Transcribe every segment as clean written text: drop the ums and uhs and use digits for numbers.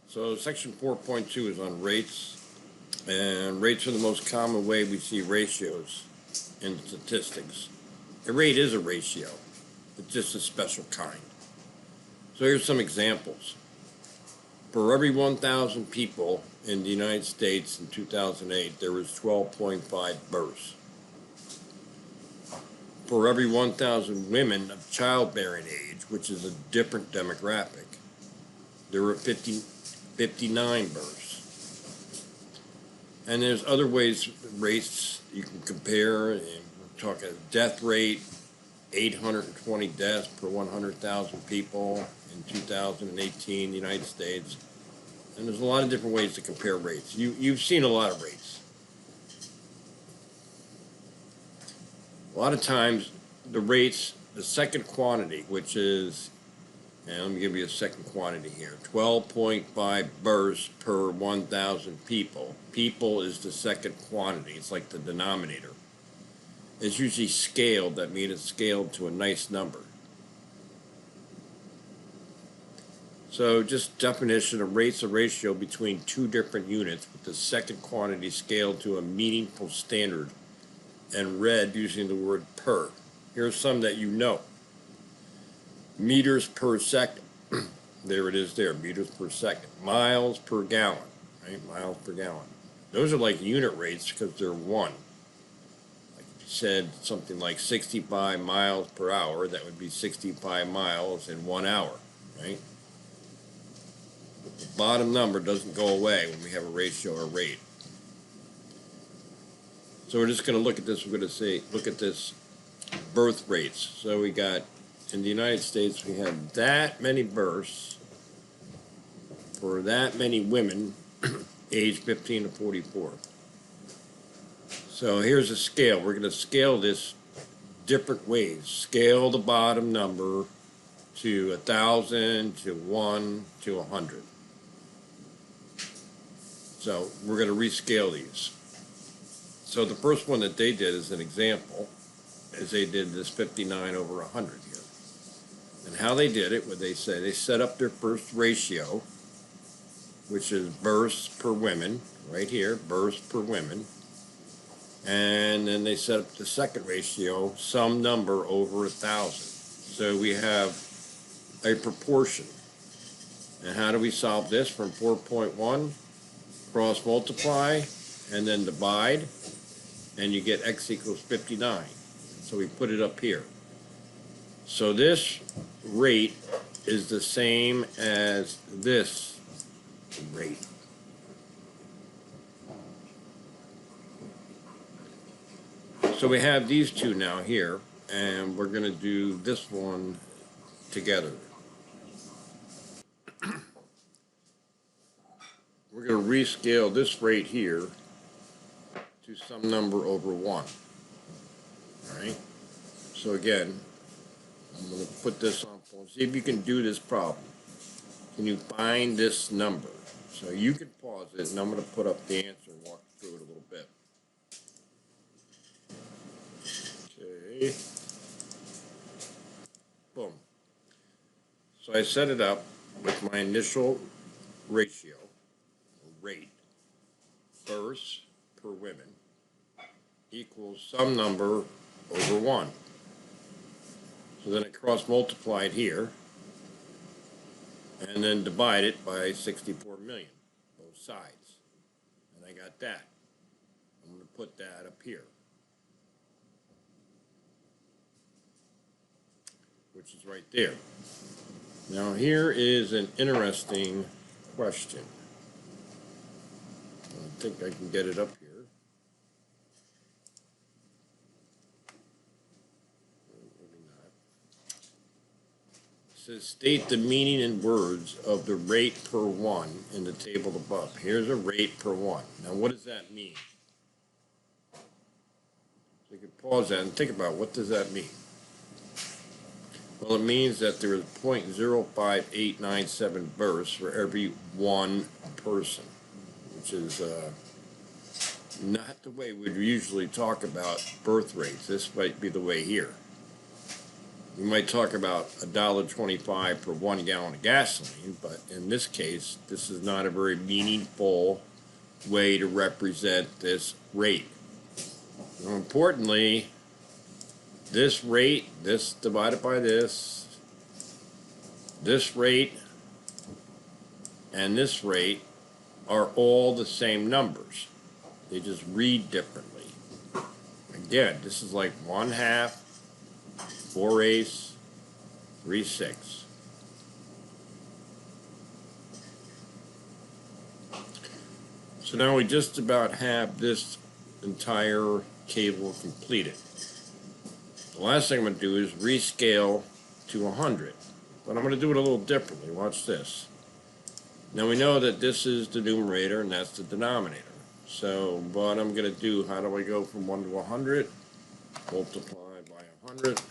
So section 4.2 is on rates, and rates are the most common way we see ratios in statistics. A rate is a ratio, it's just a special kind. So here's some examples. For every 1,000 people in the United States in 2008, there was 12.5 births. For every 1,000 women of childbearing age, which is a different demographic, there were 59 births. And there's other ways, rates you can compare. And we're talking death rate, 820 deaths per 100,000 people in 2018 in the United States. And there's a lot of different ways to compare rates. You've seen a lot of rates. A lot of times, the rates, the second quantity, which is, and let me give you a second quantity here, 12.5 births per 1,000 people. People is the second quantity. It's like the denominator. It's usually scaled. That means it's scaled to a nice number. So just definition, a rate's a ratio between two different units with the second quantity scaled to a meaningful standard and read using the word per. Here's some that you know. Meters per second. There it is there, meters per second. Miles per gallon, right? Miles per gallon. Those are like unit rates because they're one. Like if you said something like 65 miles per hour, that would be 65 miles in 1 hour, right? But the bottom number doesn't go away when we have a ratio or rate. So we're just going to look at this. We're going to say, look at this birth rates. So we got, in the United States, we have that many births for that many women age 15 to 44. So here's a scale. We're going to scale this different ways. Scale the bottom number to 1,000, to 1, to 100. So we're going to rescale these. So the first one that they did as an example is they did this 59 over 100 here. And how they did it, what they say, they set up their first ratio, which is births per women, right here, births per women. And then they set up the second ratio, some number over 1,000. So we have a proportion. And how do we solve this from 4.1? Cross multiply and then divide, and you get x equals 59. So we put it up here. So this rate is the same as this rate. So we have these two now here, and we're going to do this one together. We're going to rescale this rate here to some number over 1. All right? So again, I'm going to put this on pause. See if you can do this problem. Can you find this number? So you can pause it, and I'm going to put up the answer and walk through it a little bit. Okay. Boom. So I set it up with my initial ratio, rate, births per women, equals some number over 1. So then I cross-multiplied here, and then divide it by 64 million, both sides. And I got that. I'm going to put that up here, which is right there. Now here is an interesting question. I think I can get it up here. Maybe not. It says state the meaning in words of the rate per 1 in the table above. Here's a rate per 1. Now what does that mean? So you can pause that and think about what does that mean. Well, it means that there is 0.05897 births for every one person, which is not the way we'd usually talk about birth rates. This might be the way here. We might talk about $1.25 per 1 gallon of gasoline, but in this case, this is not a very meaningful way to represent this rate. More importantly, this rate, this divided by this rate, and this rate are all the same numbers. They just read differently. Again, this is like 1/2, 4/8, 3/6. So now we just about have this entire cable completed. The last thing I'm going to do is rescale to 100. But I'm going to do it a little differently. Watch this. Now we know that this is the numerator and that's the denominator. So what I'm going to do, how do I go from 1 to 100? Multiply by 100.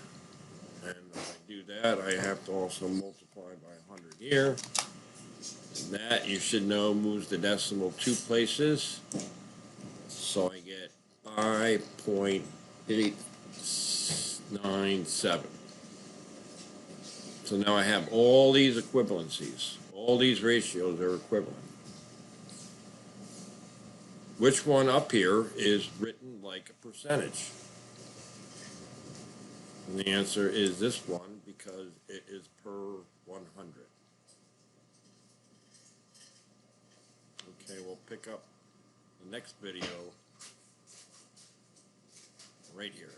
And if I do that, I have to also multiply by 100 here. And that, you should know, moves the decimal 2 places. So I get 5.897. So now I have all these equivalencies. All these ratios are equivalent. Which one up here is written like a percentage? And the answer is this one, because it is per 100. Okay, we'll pick up the next video right here.